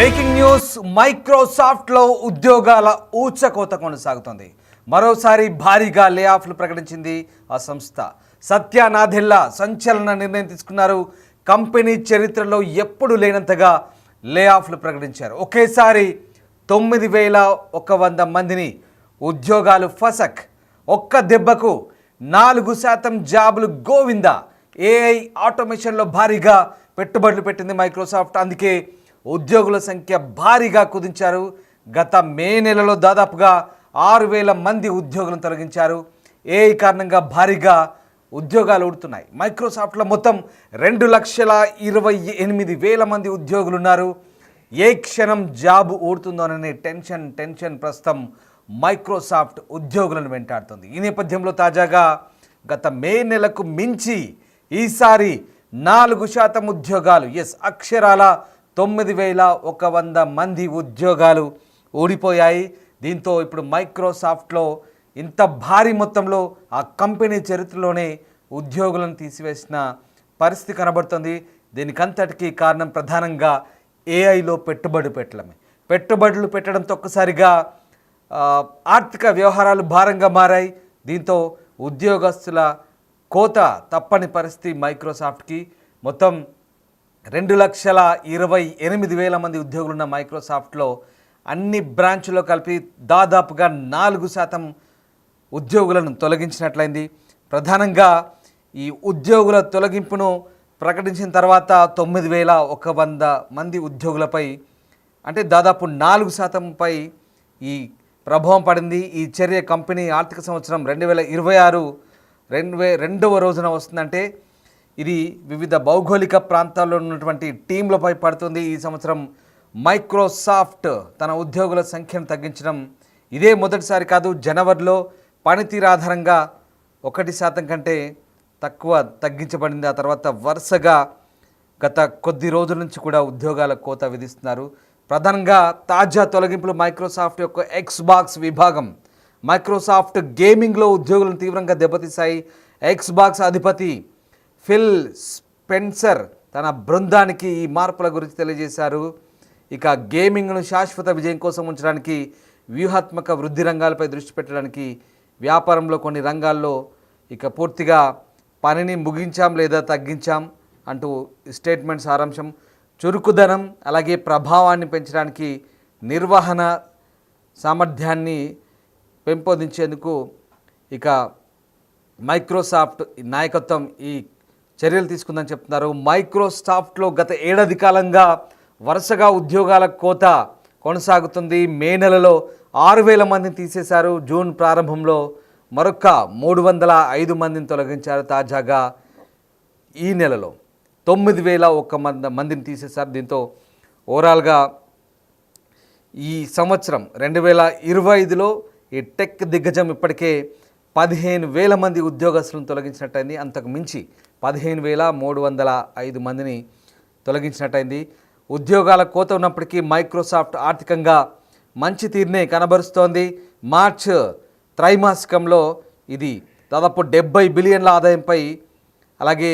Breaking news, మైక్రోసాఫ్ట్లో ఉద్యోగాల ఊచకోత కొనసాగుతోంది. మరోసారి భారీగా లే ఆఫ్లు ప్రకటించింది ఆ సంస్థ. సత్య నాదెల్లా సంచలన నిర్ణయం తీసుకున్నారు. కంపెనీ చరిత్రలో ఎప్పుడు లేనంతగా లే ఆఫ్లు ప్రకటించారు. ఒకేసారి 9100 మందిని ఉద్యోగాలు ఫసక్. ఒక్క దెబ్బకు 4% జాబులు గోవిందా. ఏఐ ఆటోమేషన్లో భారీగా పెట్టుబడులు పెట్టింది మైక్రోసాఫ్ట్. అందుకే ఉద్యోగుల సంఖ్య భారీగా కుదించారు. గత మే నెలలో దాదాపుగా 6000 మంది ఉద్యోగులను తొలగించారు. ఏఐ కారణంగా భారీగా ఉద్యోగాలు ఊడుతున్నాయి. మైక్రోసాఫ్ట్లో మొత్తం 2,28,000 మంది ఉద్యోగులు ఉన్నారు. ఏ క్షణం జాబు ఊడుతుందోననే టెన్షన్ ప్రస్తుతం మైక్రోసాఫ్ట్ ఉద్యోగులను వెంటాడుతుంది. ఈ నేపథ్యంలో తాజాగా గత మే నెలకు మించి ఈసారి 4% ఉద్యోగాలు, అక్షరాల 9100 మంది ఉద్యోగాలు ఊడిపోయాయి. దీంతో ఇప్పుడు మైక్రోసాఫ్ట్లో ఇంత భారీ మొత్తంలో ఆ కంపెనీ చరిత్రలోనే ఉద్యోగులను తీసివేసిన పరిస్థితి కనబడుతుంది. దీనికంతటికీ కారణం ప్రధానంగా ఏఐలో పెట్టుబడులు పెట్టడంతో ఒక్కసారిగా ఆర్థిక వ్యవహారాలు భారంగా మారాయి. దీంతో ఉద్యోగస్తుల కోత తప్పని పరిస్థితి మైక్రోసాఫ్ట్కి. మొత్తం 2,28,000 మంది ఉద్యోగులున్న మైక్రోసాఫ్ట్లో అన్ని బ్రాంచ్లో కలిపి దాదాపుగా 4% ఉద్యోగులను తొలగించినట్లయింది. ప్రధానంగా ఈ ఉద్యోగుల తొలగింపును ప్రకటించిన తర్వాత 9,100 మంది ఉద్యోగులపై, అంటే దాదాపు 4%పై ఈ ప్రభావం పడింది. ఈ చర్య కంపెనీ ఆర్థిక సంవత్సరం 2026 రెండవ రోజున వస్తుందంటే ఇది వివిధ భౌగోళిక ప్రాంతాల్లో ఉన్నటువంటి టీంలపై పడుతుంది. ఈ సంవత్సరం మైక్రోసాఫ్ట్ తన ఉద్యోగుల సంఖ్యను తగ్గించడం ఇదే మొదటిసారి కాదు. జనవరిలో పనితీరు ఆధారంగా 1% కంటే తక్కువ తగ్గించబడింది. ఆ తర్వాత వరుసగా గత కొద్ది రోజుల నుంచి కూడా ఉద్యోగాల కోత విధిస్తున్నారు. ప్రధానంగా తాజా తొలగింపులు మైక్రోసాఫ్ట్ యొక్క ఎక్స్బాక్స్ విభాగం, మైక్రోసాఫ్ట్ గేమింగ్లో ఉద్యోగులను తీవ్రంగా దెబ్బతీశాయి. ఎక్స్బాక్స్ అధిపతి ఫిల్ స్పెన్సర్ తన బృందానికి ఈ మార్పుల గురించి తెలియజేశారు. ఇక గేమింగ్ను శాశ్వత విజయం కోసం ఉంచడానికి, వ్యూహాత్మక వృద్ధి రంగాలపై దృష్టి పెట్టడానికి, వ్యాపారంలో కొన్ని రంగాల్లో ఇక పూర్తిగా పనిని ముగించాం లేదా తగ్గించాం అంటూ స్టేట్మెంట్ సారాంశం. చురుకుదనం అలాగే ప్రభావాన్ని పెంచడానికి, నిర్వహణ సామర్థ్యాన్ని పెంపొందించేందుకు ఇక మైక్రోసాఫ్ట్ నాయకత్వం ఈ చర్యలు తీసుకుందని చెప్తున్నారు. మైక్రోసాఫ్ట్లో గత ఏడాది కాలంగా వరుసగా ఉద్యోగాల కోత కొనసాగుతుంది. మే నెలలో 6,000 మందిని తీసేశారు. జూన్ ప్రారంభంలో మరొక 305 మందిని తొలగించారు. తాజాగా ఈ నెలలో 9,001 మందిని తీసేశారు. దీంతో ఓవరాల్గా ఈ సంవత్సరం 2025లో ఈ టెక్ దిగ్గజం ఇప్పటికే 15,000 మంది ఉద్యోగస్తులను తొలగించినట్టయింది. అంతకు మించి 15,305 మందిని తొలగించినట్టయింది. ఉద్యోగాల కోత ఉన్నప్పటికీ మైక్రోసాఫ్ట్ ఆర్థికంగా మంచి తీరునే కనబరుస్తోంది. మార్చ్ త్రైమాసికంలో ఇది దాదాపు 70 బిలియన్ల ఆదాయంపై, అలాగే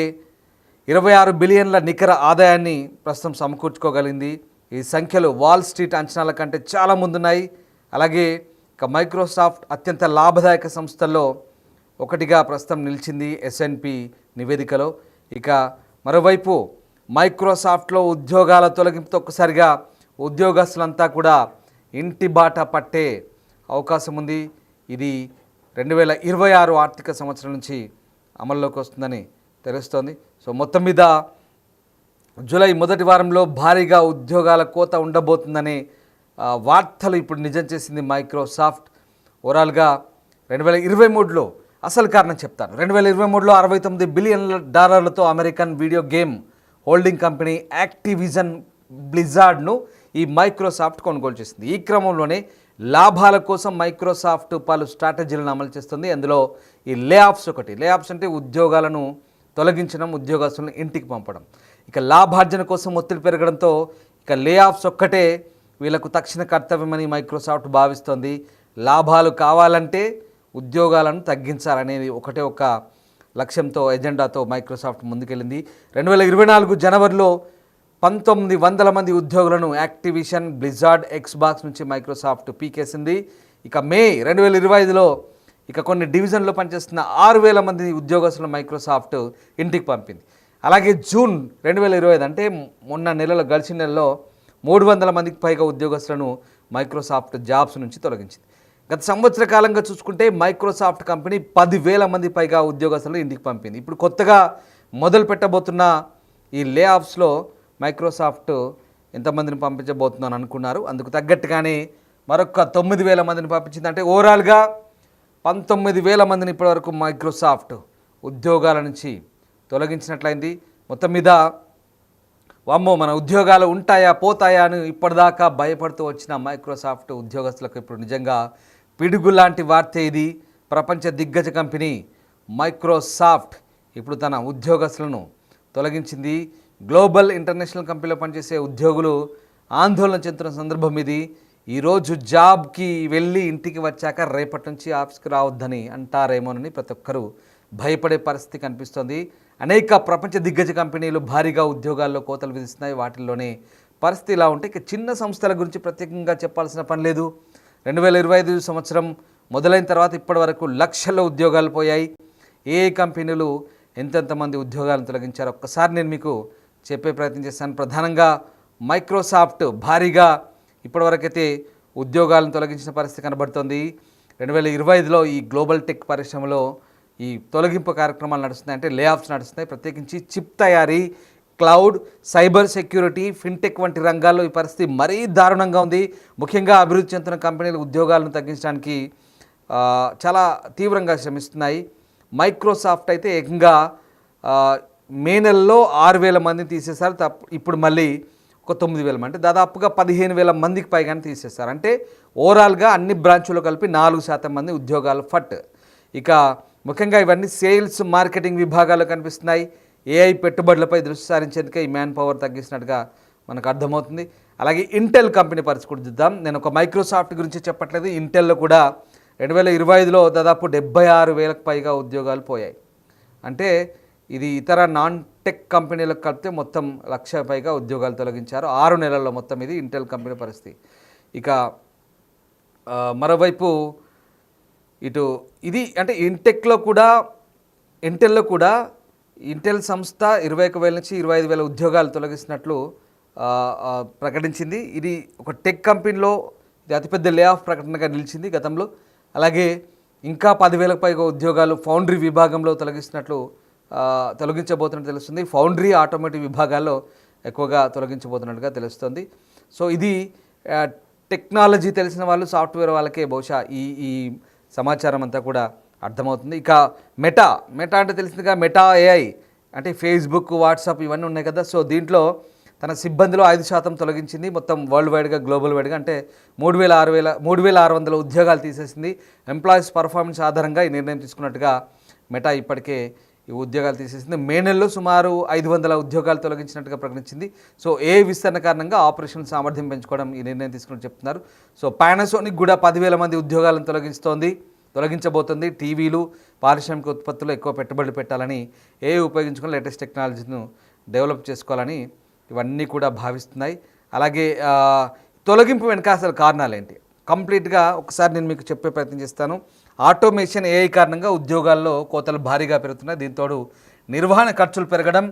26 బిలియన్ల నికర ఆదాయాన్ని ప్రస్తుతం సమకూర్చుకోగలిగింది. ఈ సంఖ్యలు వాల్ స్ట్రీట్ అంచనాల కంటే చాలా ముందున్నాయి. అలాగే ఇక మైక్రోసాఫ్ట్ అత్యంత లాభదాయక సంస్థల్లో ఒకటిగా ప్రస్తుతం నిలిచింది S&P నివేదికలో. ఇక మరోవైపు మైక్రోసాఫ్ట్లో ఉద్యోగాల తొలగింపుతో ఒక్కసారిగా ఉద్యోగస్తులంతా కూడా ఇంటి బాట పట్టే అవకాశం ఉంది. ఇది 2026 ఆర్థిక సంవత్సరం నుంచి అమల్లోకి వస్తుందని తెలుస్తోంది. సో మొత్తం మీద జూలై మొదటి వారంలో భారీగా ఉద్యోగాల కోత ఉండబోతుందనే వార్తలు ఇప్పుడు నిజం చేసింది మైక్రోసాఫ్ట్. ఓవరాల్గా 2023లో అసలు కారణం చెప్తాను. 2023లో $69 బిలియన్లతో American video game holding company Activision బ్లిజార్డ్ను ఈ మైక్రోసాఫ్ట్ కొనుగోలు చేసింది. ఈ క్రమంలోనే లాభాల కోసం మైక్రోసాఫ్ట్ పలు స్ట్రాటజీలను అమలు చేస్తుంది. అందులో ఈ లే ఆఫ్స్ ఒకటి. లే ఆఫ్స్ అంటే ఉద్యోగాలను తొలగించడం, ఉద్యోగస్తులను ఇంటికి పంపడం. ఇక లాభార్జన కోసం ఒత్తిడి పెరగడంతో ఇక లే ఆఫ్స్ ఒక్కటే వీళ్ళకు తక్షణ కర్తవ్యమని మైక్రోసాఫ్ట్ భావిస్తోంది. లాభాలు కావాలంటే ఉద్యోగాలను తగ్గించాలనేది ఒకటే ఒక లక్ష్యంతో, ఎజెండాతో మైక్రోసాఫ్ట్ ముందుకెళ్ళింది. 2024 జనవరిలో 1900 మంది ఉద్యోగులను యాక్టివిషన్, బ్లిజార్డ్, ఎక్స్బాక్స్ నుంచి మైక్రోసాఫ్ట్ పీకేసింది. ఇక మే 2025లో ఇక కొన్ని డివిజన్లో పనిచేస్తున్న 6000 మంది ఉద్యోగస్తులను మైక్రోసాఫ్ట్ ఇంటికి పంపింది. అలాగే జూన్ 2025 అంటే గడిచిన నెలలో 300 మందికి పైగా ఉద్యోగస్తులను మైక్రోసాఫ్ట్ జాబ్స్ నుంచి తొలగించింది. గత సంవత్సర కాలంగా చూసుకుంటే మైక్రోసాఫ్ట్ కంపెనీ 10,000 మంది పైగా ఉద్యోగస్తులను ఇంటికి పంపింది. ఇప్పుడు కొత్తగా మొదలు పెట్టబోతున్న ఈ లే ఆఫ్స్లో మైక్రోసాఫ్ట్ ఎంతమందిని పంపించబోతుందని అనుకున్నారు. అందుకు తగ్గట్టుగానే మరొక 9,000 మందిని పంపించింది. అంటే ఓవరాల్గా 19,000 మందిని ఇప్పటివరకు మైక్రోసాఫ్ట్ ఉద్యోగాల నుంచి తొలగించినట్లయింది. మొత్తం మీద వామ్మో మన ఉద్యోగాలు ఉంటాయా పోతాయా అని ఇప్పటిదాకా భయపడుతూ వచ్చిన మైక్రోసాఫ్ట్ ఉద్యోగస్తులకు ఇప్పుడు నిజంగా పిడుగు లాంటి వార్త ఇది. ప్రపంచ దిగ్గజ కంపెనీ మైక్రోసాఫ్ట్ ఇప్పుడు తన ఉద్యోగస్తులను తొలగించింది. గ్లోబల్ ఇంటర్నేషనల్ కంపెనీలో పనిచేసే ఉద్యోగులు ఆందోళన చెందుతున్న సందర్భం ఇది. ఈరోజు జాబ్కి వెళ్ళి ఇంటికి వచ్చాక రేపటి నుంచి ఆఫీస్కి రావద్దని అంటారేమోనని ప్రతి ఒక్కరూ భయపడే పరిస్థితి కనిపిస్తోంది. అనేక ప్రపంచ దిగ్గజ కంపెనీలు భారీగా ఉద్యోగాల్లో కోతలు విధిస్తున్నాయి. వాటిల్లోనే పరిస్థితి ఇలా ఉంటే ఇక చిన్న సంస్థల గురించి ప్రత్యేకంగా చెప్పాల్సిన పని లేదు. 2025 సంవత్సరం మొదలైన తర్వాత ఇప్పటి వరకు లక్షల ఉద్యోగాలు పోయాయి. ఏ కంపెనీలు ఎంతెంతమంది ఉద్యోగాలను తొలగించారో ఒక్కసారి నేను మీకు చెప్పే ప్రయత్నం చేస్తాను. ప్రధానంగా మైక్రోసాఫ్ట్ భారీగా ఇప్పటివరకైతే ఉద్యోగాలను తొలగించిన పరిస్థితి కనబడుతోంది. 2025లో ఈ గ్లోబల్ టెక్ పరిశ్రమలో ఈ తొలగింపు కార్యక్రమాలు నడుస్తున్నాయి, అంటే లే ఆఫ్స్ నడుస్తున్నాయి. ప్రత్యేకించి చిప్ తయారీ, క్లౌడ్, సైబర్ సెక్యూరిటీ, ఫిన్టెక్ వంటి రంగాల్లో ఈ పరిస్థితి మరీ దారుణంగా ఉంది. ముఖ్యంగా అభివృద్ధి చెందుతున్న కంపెనీలు ఉద్యోగాలను తగ్గించడానికి చాలా తీవ్రంగా శ్రమిస్తున్నాయి. మైక్రోసాఫ్ట్ అయితే ఏకంగా మే నెలలో 6,000 మందిని తీసేశారు. ఇప్పుడు మళ్ళీ ఒక 9,000 అంటే దాదాపుగా 15,000 మందికి పైగానే తీసేశారు. అంటే ఓవరాల్గా అన్ని బ్రాంచులు కలిపి 4% మంది ఉద్యోగాలు ఫట్. ఇక ముఖ్యంగా ఇవన్నీ సేల్స్, మార్కెటింగ్ విభాగాల్లో కనిపిస్తున్నాయి. ఏఐ పెట్టుబడులపై దృష్టి సారించేందుకే ఈ మ్యాన్ పవర్ తగ్గిస్తున్నట్టుగా మనకు అర్థమవుతుంది. అలాగే ఇంటెల్ కంపెనీ పరిస్థితి కూడా చూద్దాం. నేను ఒక మైక్రోసాఫ్ట్ గురించి చెప్పట్లేదు. ఇంటెల్లో కూడా 2025లో దాదాపు 76,000కు పైగా ఉద్యోగాలు పోయాయి. అంటే ఇది ఇతర నాన్ టెక్ కంపెనీలకు కలిపితే మొత్తం 1,00,000 పైగా ఉద్యోగాలు తొలగించారు 6 నెలల్లో. మొత్తం ఇది ఇంటెల్ కంపెనీ పరిస్థితి. ఇక మరోవైపు ఇటు ఇది అంటే ఇంటెల్లో కూడా ఇంటెల్ సంస్థ 21,000 నుంచి 25,000 ఉద్యోగాలు తొలగిస్తున్నట్లు ప్రకటించింది. ఇది ఒక టెక్ కంపెనీలో ఇది అతిపెద్ద లే ఆఫ్ ప్రకటనగా నిలిచింది గతంలో. అలాగే ఇంకా 10,000కు పైగా ఉద్యోగాలు ఫౌండరీ విభాగంలో తొలగించబోతున్నట్టు తెలుస్తుంది. ఫౌండరీ, ఆటోమేటివ్ విభాగాల్లో ఎక్కువగా తొలగించబోతున్నట్టుగా తెలుస్తుంది. సో ఇది టెక్నాలజీ తెలిసిన వాళ్ళు, సాఫ్ట్వేర్ వాళ్ళకే బహుశా ఈ సమాచారం అంతా కూడా అర్థమవుతుంది. ఇక మెటా అంటే తెలిసిందిగా మెటా ఏఐ అంటే ఫేస్బుక్, వాట్సాప్ ఇవన్నీ ఉన్నాయి కదా. సో దీంట్లో తన సిబ్బందిలో 5% తొలగించింది. మొత్తం వరల్డ్ వైడ్గా, గ్లోబల్ వైడ్గా అంటే 3,600 ఉద్యోగాలు తీసేసింది. ఎంప్లాయీస్ పర్ఫార్మెన్స్ ఆధారంగా ఈ నిర్ణయం తీసుకున్నట్టుగా మెటా ఇప్పటికే ఈ ఉద్యోగాలు తీసేసింది. మే నెలలో సుమారు 500 ఉద్యోగాలు తొలగించినట్టుగా ప్రకటించింది. సో ఏ విస్తరణ కారణంగా ఆపరేషన్ సామర్థ్యం పెంచుకోవడం ఈ నిర్ణయం తీసుకుని చెప్తున్నారు. సో పానాసోనిక్ కూడా 10,000 మంది ఉద్యోగాలను తొలగించబోతుంది. టీవీలు, పారిశ్రామిక ఉత్పత్తులు ఎక్కువ పెట్టుబడులు పెట్టాలని, ఉపయోగించుకుని లేటెస్ట్ టెక్నాలజీను డెవలప్ చేసుకోవాలని ఇవన్నీ కూడా భావిస్తున్నాయి. అలాగే తొలగింపు వెనుక అసలు కారణాలు ఏంటి కంప్లీట్గా ఒకసారి నేను మీకు చెప్పే ప్రయత్నం చేస్తాను. ఆటోమేషన్, ఏఐ కారణంగా ఉద్యోగాల్లో కోతలు భారీగా పెరుగుతున్నాయి. దీంతోడు నిర్వహణ ఖర్చులు పెరగడం,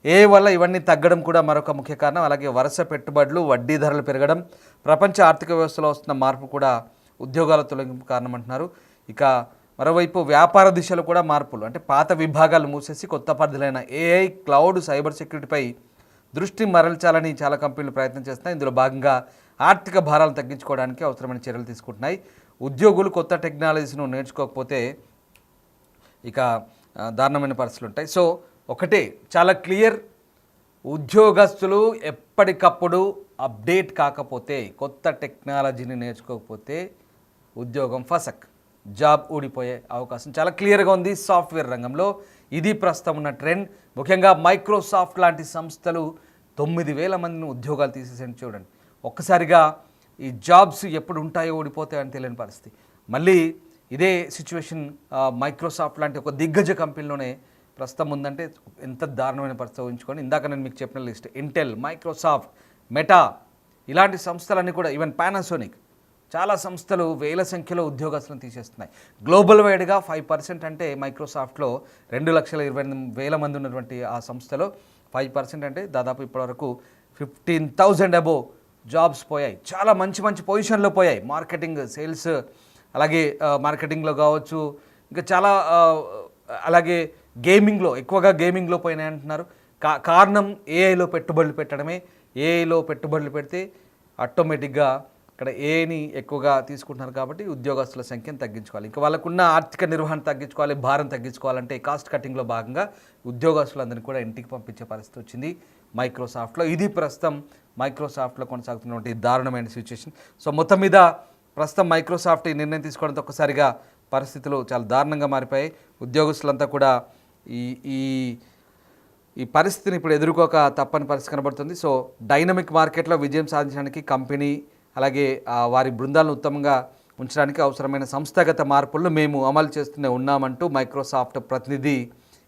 ఏఐ వల్ల ఇవన్నీ తగ్గడం కూడా మరొక ముఖ్య కారణం. అలాగే వరుస పెట్టుబడులు, వడ్డీ ధరలు పెరగడం, ప్రపంచ ఆర్థిక వ్యవస్థలో వస్తున్న మార్పు కూడా ఉద్యోగాల తొలగింపు కారణం అంటున్నారు. ఇక మరోవైపు వ్యాపార దిశలో కూడా మార్పులు, అంటే పాత విభాగాలు మూసేసి కొత్త పరిధులైన ఏఐ, క్లౌడ్, సైబర్ సెక్యూరిటీపై దృష్టి మరల్చాలని చాలా కంపెనీలు ప్రయత్నం చేస్తున్నాయి. ఇందులో భాగంగా ఆర్థిక భారాలు తగ్గించుకోవడానికి అవసరమైన చర్యలు తీసుకుంటున్నాయి. ఉద్యోగులు కొత్త టెక్నాలజీస్ను నేర్చుకోకపోతే ఇక దారుణమైన పరిస్థితులు ఉంటాయి. సో ఒకటే చాలా క్లియర్, ఉద్యోగస్తులు ఎప్పటికప్పుడు అప్డేట్ కాకపోతే, కొత్త టెక్నాలజీని నేర్చుకోకపోతే ఉద్యోగం ఫసక్, జాబ్ ఊడిపోయే అవకాశం చాలా క్లియర్గా ఉంది సాఫ్ట్వేర్ రంగంలో. ఇది ప్రస్తుతం ఉన్న ట్రెండ్. ముఖ్యంగా మైక్రోసాఫ్ట్ లాంటి సంస్థలు 9,000 మందిని ఉద్యోగాలు తీసేసండి. చూడండి ఒక్కసారిగా ఈ జాబ్స్ ఎప్పుడు ఉంటాయో ఊడిపోతాయని తెలియని పరిస్థితి. మళ్ళీ ఇదే సిచ్యువేషన్ మైక్రోసాఫ్ట్ లాంటి ఒక దిగ్గజ కంపెనీలోనే ప్రస్తుతం ఉందంటే ఎంత దారుణమైన పరిస్థితి ఊహించుకొని ఇందాక నేను మీకు చెప్పిన లిస్ట్ ఇంటెల్, మైక్రోసాఫ్ట్, మెటా ఇలాంటి సంస్థలన్నీ కూడా ఈవెన్ పానాసోనిక్ చాలా సంస్థలు వేల సంఖ్యలో ఉద్యోగస్తులను తీసేస్తున్నాయి. గ్లోబల్ వైడ్గా 5% అంటే మైక్రోసాఫ్ట్లో 2,28,000 మంది ఉన్నటువంటి ఆ సంస్థలో 5% అంటే దాదాపు ఇప్పటివరకు 15,000 అబోవ్ జాబ్స్ పోయాయి. చాలా మంచి మంచి పొజిషన్లో పోయాయి. మార్కెటింగ్, సేల్స్, అలాగే మార్కెటింగ్లో కావచ్చు, ఇంకా చాలా అలాగే గేమింగ్లో ఎక్కువగా గేమింగ్లో పోయినాయి అంటున్నారు. కారణం ఏఐలో పెట్టుబడులు పెట్టడమే. ఏఐలో పెట్టుబడులు పెడితే ఆటోమేటిక్గా ఇక్కడ ఏఐని ఎక్కువగా తీసుకుంటున్నారు కాబట్టి ఉద్యోగస్తుల సంఖ్యను తగ్గించుకోవాలి. ఇంకా వాళ్ళకున్న ఆర్థిక నిర్వహణ తగ్గించుకోవాలి, భారం తగ్గించుకోవాలంటే కాస్ట్ కటింగ్లో భాగంగా ఉద్యోగస్తులందరినీ కూడా ఇంటికి పంపించే పరిస్థితి వచ్చింది మైక్రోసాఫ్ట్లో. ఇది ప్రస్తుతం మైక్రోసాఫ్ట్లో కొనసాగుతున్నటువంటి దారుణమైన సిచ్యువేషన్. సో మొత్తం మీద ప్రస్తుతం మైక్రోసాఫ్ట్ ఈ నిర్ణయం తీసుకోవడంతో ఒక్కసారిగా పరిస్థితులు చాలా దారుణంగా మారిపోయాయి. ఉద్యోగస్తులంతా కూడా ఈ ఈ ఈ పరిస్థితిని ఇప్పుడు ఎదుర్కోక తప్పని పరిస్థితి కనబడుతుంది. సో డైనమిక్ మార్కెట్లో విజయం సాధించడానికి కంపెనీ అలాగే వారి బృందాలను ఉత్తమంగా ఉంచడానికి అవసరమైన సంస్థాగత మార్పులను మేము అమలు చేస్తూనే ఉన్నామంటూ మైక్రోసాఫ్ట్ ప్రతినిధి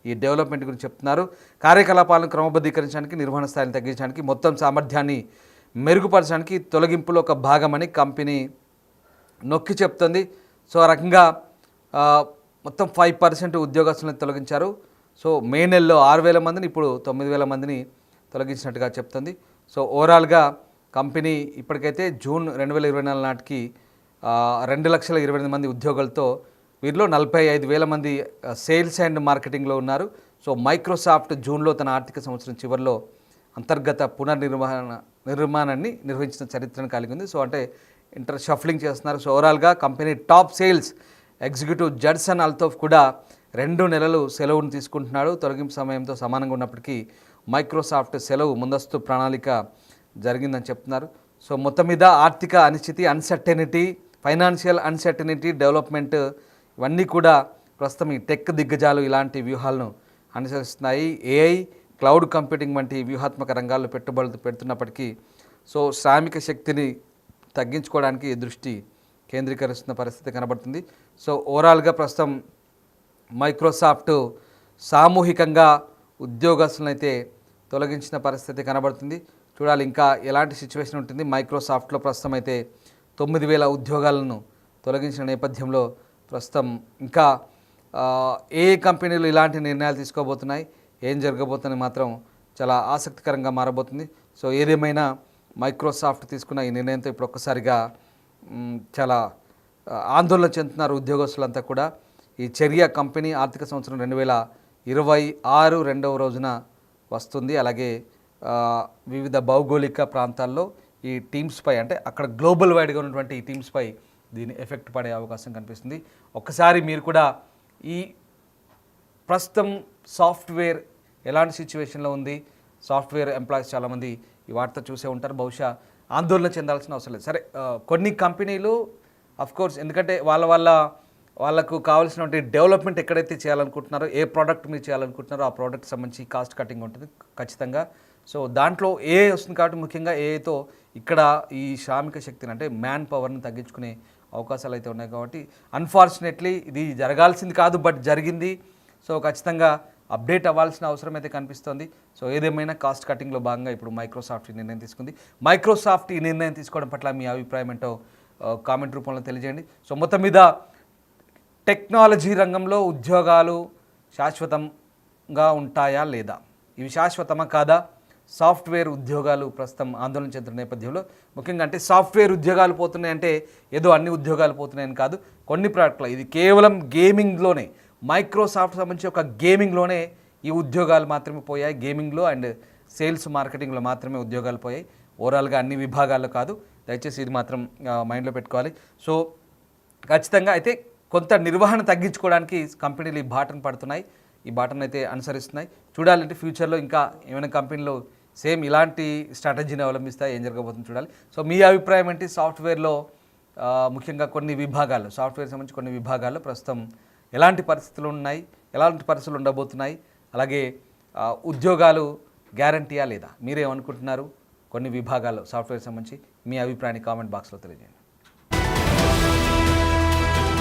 ఈ డెవలప్మెంట్ గురించి చెప్తున్నారు. కార్యకలాపాలను క్రమబద్ధీకరించడానికి, నిర్వహణ స్థాయిని తగ్గించడానికి, మొత్తం సామర్థ్యాన్ని మెరుగుపరచడానికి తొలగింపులో ఒక భాగమని కంపెనీ నొక్కి చెప్తుంది. సో ఆ రకంగా మొత్తం 5% ఉద్యోగస్తులను తొలగించారు. సో మే నెలలో 6,000 మందిని, ఇప్పుడు 9,000 మందిని తొలగించినట్టుగా చెప్తుంది. సో ఓవరాల్గా కంపెనీ ఇప్పటికైతే జూన్ 2024 నాటికి 2,28,000 మంది ఉద్యోగులతో వీరిలో 45,000 మంది సేల్స్ అండ్ మార్కెటింగ్లో ఉన్నారు. సో మైక్రోసాఫ్ట్ జూన్లో తన ఆర్థిక సంవత్సరం చివరిలో అంతర్గత నిర్మాణాన్ని నిర్వహించిన చరిత్రను కలిగి ఉంది. సో అంటే షఫ్లింగ్ చేస్తున్నారు. సో ఓవరాల్గా company top sales executive Judson Althoff కూడా 2 నెలలు సెలవును తీసుకుంటున్నాడు. తొలగింపు సమయంతో సమానంగా ఉన్నప్పటికీ మైక్రోసాఫ్ట్ సెలవు ముందస్తు ప్రణాళిక జరిగిందని చెప్తున్నారు. సో మొత్తం మీద ఆర్థిక అనిశ్చితి, అన్సర్టెనిటీ, ఫైనాన్షియల్ అన్సర్టెనిటీ, డెవలప్మెంట్ ఇవన్నీ కూడా ప్రస్తుతం ఈ టెక్ దిగ్గజాలు ఇలాంటి వ్యూహాలను అనుసరిస్తున్నాయి. ఏఐ, క్లౌడ్ కంప్యూటింగ్ వంటి వ్యూహాత్మక రంగాల్లో పెట్టుబడులు పెడుతున్నప్పటికీ సో శ్రామిక శక్తిని తగ్గించుకోవడానికి దృష్టి కేంద్రీకరిస్తున్న పరిస్థితి కనబడుతుంది. సో ఓవరాల్గా ప్రస్తుతం మైక్రోసాఫ్ట్ సామూహికంగా ఉద్యోగస్తులను అయితే తొలగించిన పరిస్థితి కనబడుతుంది. చూడాలి ఇంకా ఎలాంటి సిచ్యువేషన్ ఉంటుంది. మైక్రోసాఫ్ట్లో ప్రస్తుతం అయితే 9,000 ఉద్యోగాలను తొలగించిన నేపథ్యంలో ప్రస్తుతం ఇంకా ఏ కంపెనీలు ఇలాంటి నిర్ణయాలు తీసుకోబోతున్నాయి, ఏం జరగబోతుంది మాత్రం చాలా ఆసక్తికరంగా మారబోతుంది. సో ఏదేమైనా మైక్రోసాఫ్ట్ తీసుకున్న ఈ నిర్ణయంతో ఇప్పుడు ఒక్కసారిగా చాలా ఆందోళన చెందుతున్నారు ఉద్యోగస్తులంతా కూడా. ఈ చర్య కంపెనీ ఆర్థిక సంవత్సరం 2026 రెండవ రోజున వస్తుంది. అలాగే వివిధ భౌగోళిక ప్రాంతాల్లో ఈ టీమ్స్పై, అంటే అక్కడ గ్లోబల్ వైడ్గా ఉన్నటువంటి ఈ టీమ్స్పై దీని ఎఫెక్ట్ పడే అవకాశం కనిపిస్తుంది. ఒక్కసారి మీరు కూడా ఈ ప్రస్తుతం సాఫ్ట్వేర్ ఎలాంటి సిచ్యువేషన్లో ఉంది, సాఫ్ట్వేర్ ఎంప్లాయీస్ చాలామంది ఈ వార్త చూసే ఉంటారు. బహుశా ఆందోళన చెందాల్సిన అవసరం లేదు. సరే, కొన్ని కంపెనీలు అఫ్కోర్స్ ఎందుకంటే వాళ్ళకు కావాల్సినటువంటి డెవలప్మెంట్ ఎక్కడైతే చేయాలనుకుంటున్నారో, ఏ ప్రోడక్ట్ మీరు చేయాలనుకుంటున్నారో ఆ ప్రోడక్ట్ సంబంధించి కాస్ట్ కటింగ్ ఉంటుంది ఖచ్చితంగా. సో దాంట్లో ఏఐ వస్తుంది కాబట్టి ముఖ్యంగా ఏఐతో ఇక్కడ ఈ శ్రామిక శక్తిని, అంటే మ్యాన్ పవర్ని తగ్గించుకునే అవకాశాలు అయితే ఉన్నాయి. కాబట్టి అన్ఫార్చునేట్లీ ఇది జరగాల్సింది కాదు, బట్ జరిగింది. సో ఖచ్చితంగా అప్డేట్ అవ్వాల్సిన అవసరం అయితే కనిపిస్తుంది. సో ఏదేమైనా కాస్ట్ కటింగ్లో భాగంగా ఇప్పుడు మైక్రోసాఫ్ట్ ఈ నిర్ణయం తీసుకుంది. మైక్రోసాఫ్ట్ ఈ నిర్ణయం తీసుకోవడం పట్ల మీ అభిప్రాయం ఏంటో కామెంట్ రూపంలో తెలియజేయండి. సో మొత్తం మీద టెక్నాలజీ రంగంలో ఉద్యోగాలు శాశ్వతంగా ఉంటాయా లేదా, ఇవి శాశ్వతమా కాదా, సాఫ్ట్వేర్ ఉద్యోగాలు ప్రస్తుతం ఆందోళన చెందుతున్న నేపథ్యంలో ముఖ్యంగా అంటే సాఫ్ట్వేర్ ఉద్యోగాలు పోతున్నాయంటే ఏదో అన్ని ఉద్యోగాలు పోతున్నాయని కాదు, కొన్ని ప్రాడక్ట్లు, ఇది కేవలం గేమింగ్లోనే, మైక్రోసాఫ్ట్ సంబంధించి ఒక గేమింగ్లోనే ఈ ఉద్యోగాలు మాత్రమే పోయాయి. గేమింగ్లో అండ్ సేల్స్ మార్కెటింగ్లో మాత్రమే ఉద్యోగాలు పోయాయి, ఓవరాల్గా అన్ని విభాగాల్లో కాదు. దయచేసి ఇది మాత్రం మైండ్లో పెట్టుకోవాలి. సో ఖచ్చితంగా అయితే కొంత నిర్వహణ తగ్గించుకోవడానికి కంపెనీలు ఈ బాటను పడుతున్నాయి, ఈ బాటను అయితే అనుసరిస్తున్నాయి. చూడాలంటే ఫ్యూచర్లో ఇంకా ఏమైనా కంపెనీలు సేమ్ ఇలాంటి స్ట్రాటజీని అవలంబిస్తాయి, ఏం జరగబోతుందో చూడాలి. సో మీ అభిప్రాయం ఏంటి? సాఫ్ట్వేర్లో ముఖ్యంగా కొన్ని విభాగాల్లో, సాఫ్ట్వేర్ సంబంధించి కొన్ని విభాగాల్లో ప్రస్తుతం ఎలాంటి పరిస్థితులు ఉన్నాయి, ఎలాంటి పరిస్థితులు ఉండబోతున్నాయి, అలాగే ఉద్యోగాలు గ్యారంటీయా లేదా, మీరేమనుకుంటున్నారు? కొన్ని విభాగాల్లో సాఫ్ట్వేర్ సంబంధించి మీ అభిప్రాయాన్ని కామెంట్ బాక్స్లో తెలియజేయండి.